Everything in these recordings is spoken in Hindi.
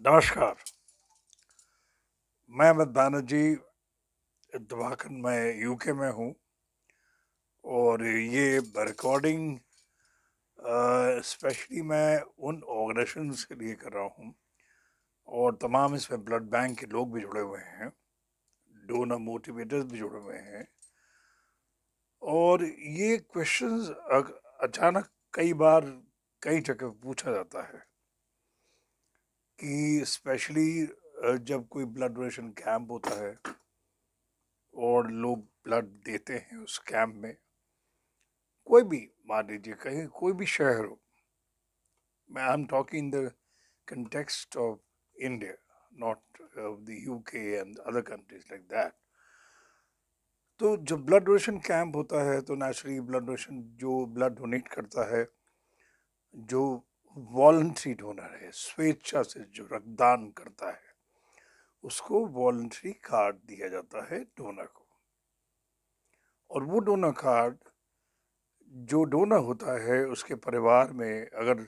नमस्कार। मैं अमित बैनर्जी दिवाकर, मैं यूके में हूँ और ये रिकॉर्डिंग स्पेशली मैं उन ऑर्गेनाइजेशंस के लिए कर रहा हूँ और तमाम इसमें ब्लड बैंक के लोग भी जुड़े हुए हैं, डोनर मोटिवेटर्स भी जुड़े हुए हैं। और ये क्वेश्चंस अचानक कई बार कई जगह पूछा जाता है कि स्पेशली जब कोई ब्लड डोनेशन कैंप होता है और लोग ब्लड देते हैं उस कैंप में, कोई भी मान लीजिए कहीं कोई भी शहर हो, मैं I am talking the context of India, not the UK and other countries like that. तो जब ब्लड डोनेशन कैंप होता है तो नेचुरली ब्लड डोनेशन जो ब्लड डोनेट करता है, जो वॉलंटरी डोनर है, स्वेच्छा से जो रक्तदान करता है, उसको वॉलंटरी कार्ड दिया जाता है डोनर को। और वो डोनर कार्ड जो डोनर होता है उसके परिवार में अगर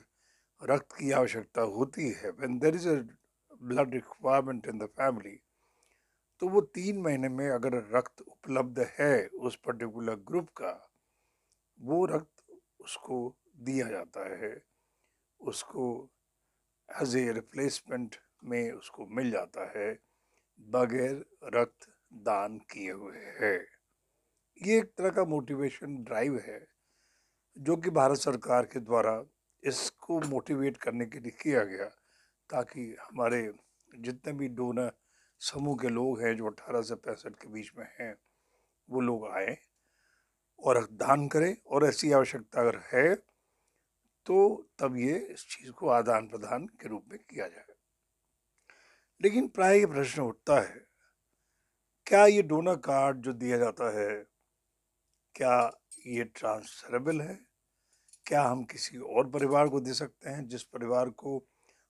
रक्त की आवश्यकता होती है, when there is a blood requirement in the family, तो वो 3 महीने में अगर रक्त उपलब्ध है उस पर्टिकुलर ग्रुप का, वो रक्त उसको दिया जाता है, उसको एज ए रिप्लेसमेंट में उसको मिल जाता है बगैर रक्त दान किए हुए है। ये एक तरह का मोटिवेशन ड्राइव है जो कि भारत सरकार के द्वारा इसको मोटिवेट करने के लिए किया गया, ताकि हमारे जितने भी डोनर समूह के लोग हैं जो 18 से 65 के बीच में हैं, वो लोग आए और रक्तदान करें, और ऐसी आवश्यकता अगर है तो तब ये इस चीज़ को आदान प्रदान के रूप में किया जाए। लेकिन प्राय ये प्रश्न उठता है, क्या ये डोनर कार्ड जो दिया जाता है, क्या ये ट्रांसफरेबल है? क्या हम किसी और परिवार को दे सकते हैं जिस परिवार को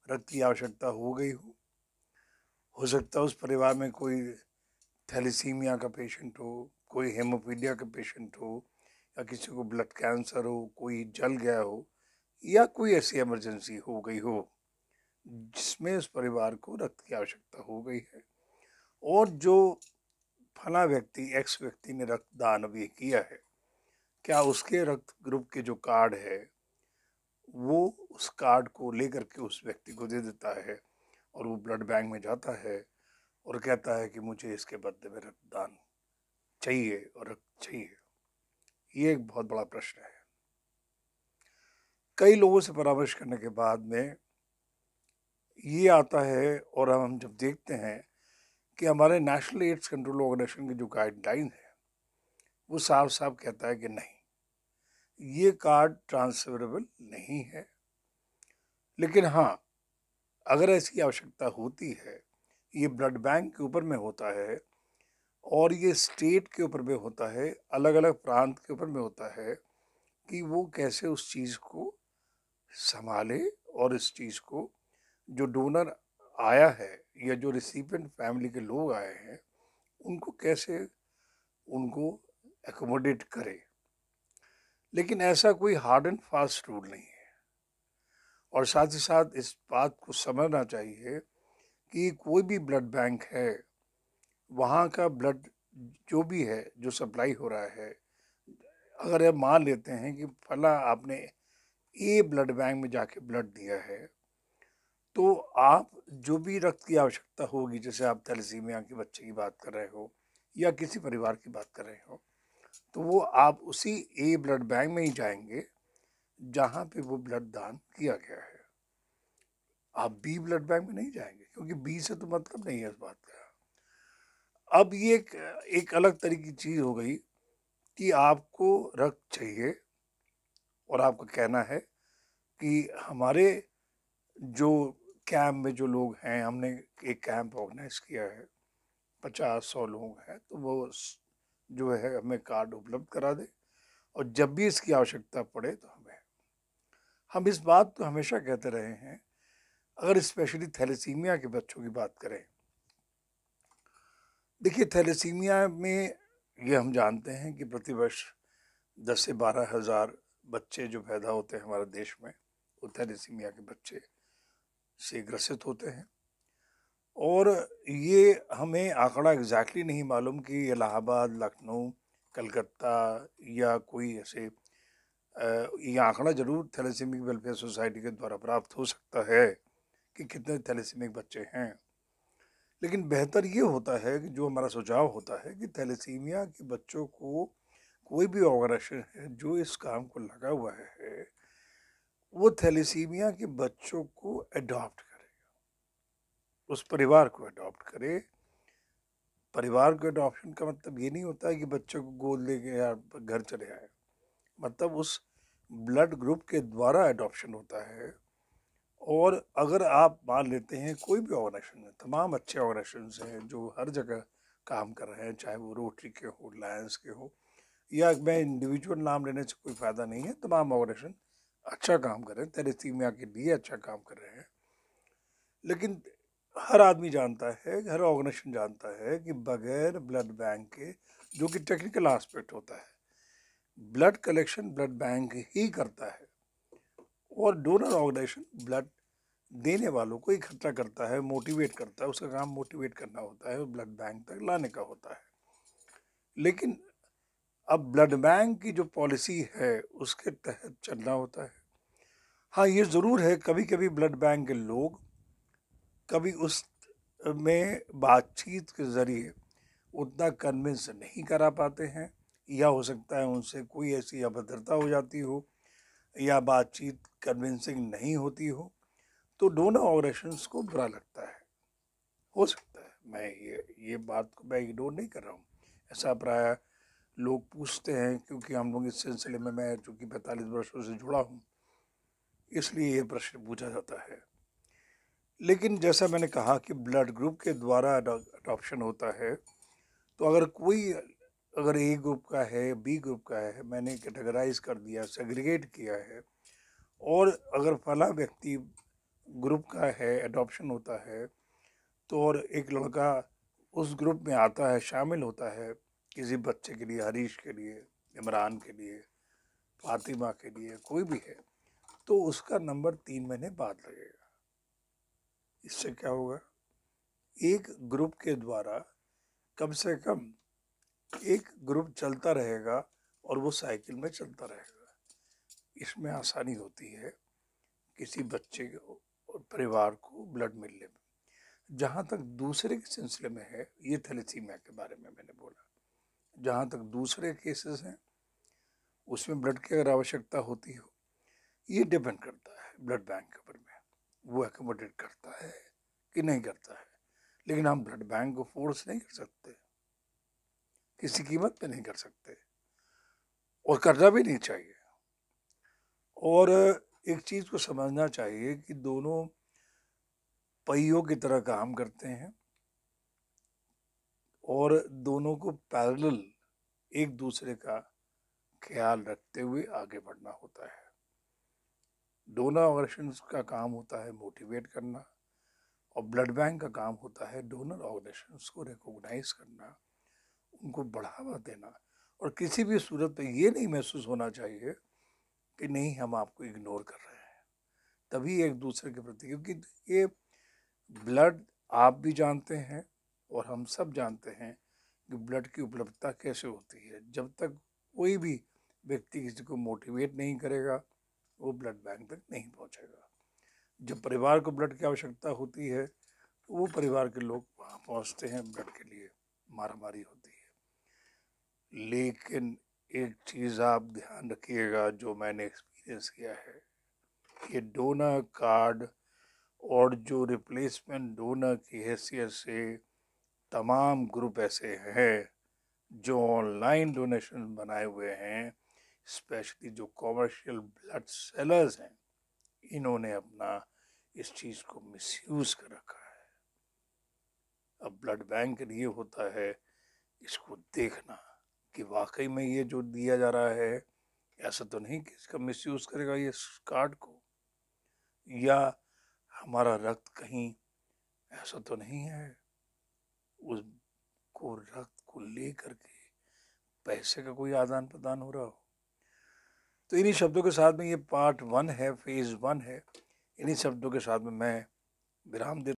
रक्त की आवश्यकता हो सकता है उस परिवार में कोई थैलीसीमिया का पेशेंट हो, कोई हेमोफीलिया का पेशेंट हो, या किसी को ब्लड कैंसर हो, कोई जल गया हो, या कोई ऐसी इमरजेंसी हो गई हो जिसमें उस परिवार को रक्त की आवश्यकता हो गई है, और जो फला व्यक्ति एक्स व्यक्ति ने रक्तदान अभी किया है, क्या उसके रक्त ग्रुप के जो कार्ड है वो उस कार्ड को लेकर के उस व्यक्ति को दे देता है और वो ब्लड बैंक में जाता है और कहता है कि मुझे इसके बदले में रक्तदान चाहिए और रक्त चाहिए। ये एक बहुत बड़ा प्रश्न है। कई लोगों से परामर्श करने के बाद में ये आता है, और हम जब देखते हैं कि हमारे नेशनल एड्स कंट्रोल ऑर्गेनाइजेशन की जो गाइडलाइन है वो साफ साफ कहता है कि नहीं, ये कार्ड ट्रांसफरेबल नहीं है। लेकिन हाँ, अगर ऐसी आवश्यकता होती है, ये ब्लड बैंक के ऊपर में होता है और ये स्टेट के ऊपर में होता है, अलग अलग प्रांत के ऊपर में होता है कि वो कैसे उस चीज़ को संभाले, और इस चीज़ को जो डोनर आया है या जो रिसिपिएंट फैमिली के लोग आए हैं उनको कैसे उनको एकोमोडेट करे। लेकिन ऐसा कोई हार्ड एंड फास्ट रूल नहीं है। और साथ ही साथ इस बात को समझना चाहिए कि कोई भी ब्लड बैंक है, वहाँ का ब्लड जो भी है जो सप्लाई हो रहा है, अगर ये मान लेते हैं कि फला आपने ए ब्लड बैंक में जाके ब्लड दिया है, तो आप जो भी रक्त की आवश्यकता होगी, जैसे आप थैलेसीमिया के बच्चे की बात कर रहे हो या किसी परिवार की बात कर रहे हो, तो वो आप उसी ए ब्लड बैंक में ही जाएंगे जहाँ पे वो ब्लड दान किया गया है। आप बी ब्लड बैंक में नहीं जाएंगे, क्योंकि बी से तो मतलब नहीं है इस बात का। अब ये एक अलग तरह की चीज़ हो गई कि आपको रक्त चाहिए और आपका कहना है कि हमारे जो कैंप में जो लोग हैं, हमने एक कैंप ऑर्गेनाइज किया है, 50-100 लोग हैं, तो वो जो है हमें कार्ड उपलब्ध करा दे, और जब भी इसकी आवश्यकता पड़े तो हमें, हम इस बात को हमेशा कहते रहे हैं। अगर स्पेशली थैलेसीमिया के बच्चों की बात करें, देखिए थैलेसीमिया में ये हम जानते हैं कि प्रतिवर्ष 10 से 12 हज़ार बच्चे जो पैदा होते हैं हमारे देश में, वो थैलेसीमिया के बच्चे से ग्रसित होते हैं। और ये हमें आंकड़ा एग्जैक्टली नहीं मालूम कि इलाहाबाद, लखनऊ, कलकत्ता या कोई ऐसे ये आंकड़ा जरूर थैलेसीमिक वेलफेयर सोसाइटी के द्वारा प्राप्त हो सकता है कि कितने थैलेसीमिक बच्चे हैं। लेकिन बेहतर ये होता है कि जो हमारा सुझाव होता है कि थैलेसीमिया के बच्चों को कोई भी ऑर्गेनाइजेशन है जो इस काम को लगा हुआ है, वो थैलेसीमिया के बच्चों को अडॉप्ट करे, उस परिवार को अडॉप्ट करे। परिवार के अडॉप्शन का मतलब ये नहीं होता है कि बच्चों को गोद लेके यार घर चले आए, मतलब उस ब्लड ग्रुप के द्वारा अडॉप्शन होता है। और अगर आप मान लेते हैं कोई भी ऑर्गेनाइजेशन है, तमाम अच्छे ऑर्गेनाइजेशन हैं जो हर जगह काम कर रहे हैं, चाहे वो रोटरी के हो, लायंस के हो, या मैं इंडिविजुअल नाम लेने से कोई फ़ायदा नहीं है, तमाम ऑर्गेनाइजेशन अच्छा काम कर रहे हैं, थैलेसीमिया के लिए अच्छा काम कर रहे हैं। लेकिन हर आदमी जानता है, हर ऑर्गेनाइजेशन जानता है कि बगैर ब्लड बैंक के, जो कि टेक्निकल एस्पेक्ट होता है, ब्लड कलेक्शन ब्लड बैंक ही करता है और डोनर ऑर्गेनाइजेशन ब्लड देने वालों को इकट्ठा करता है, मोटिवेट करता है, उसका काम मोटिवेट करना होता है, ब्लड बैंक तक लाने का होता है। लेकिन अब ब्लड बैंक की जो पॉलिसी है उसके तहत चलना होता है। हाँ, ये ज़रूर है कभी कभी ब्लड बैंक के लोग कभी उस में बातचीत के ज़रिए उतना कन्विंस नहीं करा पाते हैं, या हो सकता है उनसे कोई ऐसी अभद्रता हो जाती हो या बातचीत कन्विंसिंग नहीं होती हो, तो डोनर ऑर्गेनाइजेशंस को बुरा लगता है। हो सकता है, मैं ये बात को मैं इग्नोर नहीं कर रहा हूँ, ऐसा प्राय लोग पूछते हैं, क्योंकि हम लोग इस सिलसिले में, मैं चूँकि 45 वर्षों से जुड़ा हूँ, इसलिए ये प्रश्न पूछा जाता है। लेकिन जैसा मैंने कहा कि ब्लड ग्रुप के द्वारा अडॉप्शन होता है, तो अगर ए ग्रुप का है, बी ग्रुप का है, मैंने कैटेगराइज कर दिया, सेग्रीगेट किया है, और अगर फला व्यक्ति ग्रुप का है, अडॉप्शन होता है, तो और एक लड़का उस ग्रुप में आता है, शामिल होता है किसी बच्चे के लिए, हरीश के लिए, इमरान के लिए, फातिमा के लिए, कोई भी है, तो उसका नंबर 3 महीने बाद लगेगा। इससे क्या होगा, एक ग्रुप के द्वारा कम से कम एक ग्रुप चलता रहेगा और वो साइकिल में चलता रहेगा। इसमें आसानी होती है किसी बच्चे और परिवार को ब्लड मिलने में। जहाँ तक दूसरे के सिलसिले में है, ये थैलेसीमिया के बारे में मैंने बोला, जहाँ तक दूसरे केसेस हैं उसमें ब्लड की अगर आवश्यकता होती हो, ये डिपेंड करता है ब्लड बैंक के ऊपर में, वो एकोमोडेट करता है कि नहीं करता है। लेकिन हम ब्लड बैंक को फोर्स नहीं कर सकते, किसी कीमत पे नहीं कर सकते, और करना भी नहीं चाहिए। और एक चीज़ को समझना चाहिए कि दोनों पहियों की तरह काम करते हैं और दोनों को पैरेलल एक दूसरे का ख्याल रखते हुए आगे बढ़ना होता है। डोनर ऑर्गेनाइजेशंस का काम होता है मोटिवेट करना, और ब्लड बैंक का काम होता है डोनर ऑर्गेनाइजेशंस को रिकॉग्नाइज करना, उनको बढ़ावा देना, और किसी भी सूरत पे ये नहीं महसूस होना चाहिए कि नहीं हम आपको इग्नोर कर रहे हैं। तभी एक दूसरे के प्रति, क्योंकि ये ब्लड आप भी जानते हैं और हम सब जानते हैं कि ब्लड की उपलब्धता कैसे होती है। जब तक कोई भी व्यक्ति किसी को मोटिवेट नहीं करेगा, वो ब्लड बैंक तक नहीं पहुंचेगा। जब परिवार को ब्लड की आवश्यकता होती है, तो वो परिवार के लोग वहाँ पहुँचते हैं, ब्लड के लिए मारामारी होती है। लेकिन एक चीज़ आप ध्यान रखिएगा, जो मैंने एक्सपीरियंस किया है, ये डोनर कार्ड और जो रिप्लेसमेंट डोनर की हैसियत से तमाम ग्रुप ऐसे हैं जो ऑनलाइन डोनेशन बनाए हुए हैं, स्पेशली जो कॉमर्शियल ब्लड सेलर्स हैं, इन्होंने अपना इस चीज़ को मिसयूज़ कर रखा है। अब ब्लड बैंक ये होता है, इसको देखना कि वाकई में ये जो दिया जा रहा है, ऐसा तो नहीं कि इसका मिसयूज़ करेगा ये कार्ड को, या हमारा रक्त कहीं ऐसा तो नहीं है उसको रक्त को ले करके पैसे का कोई आदान प्रदान हो रहा हो। तो इन्हीं शब्दों के साथ में ये पार्ट 1 है, फेज़ 1 है। इन्हीं शब्दों के साथ में मैं विराम देता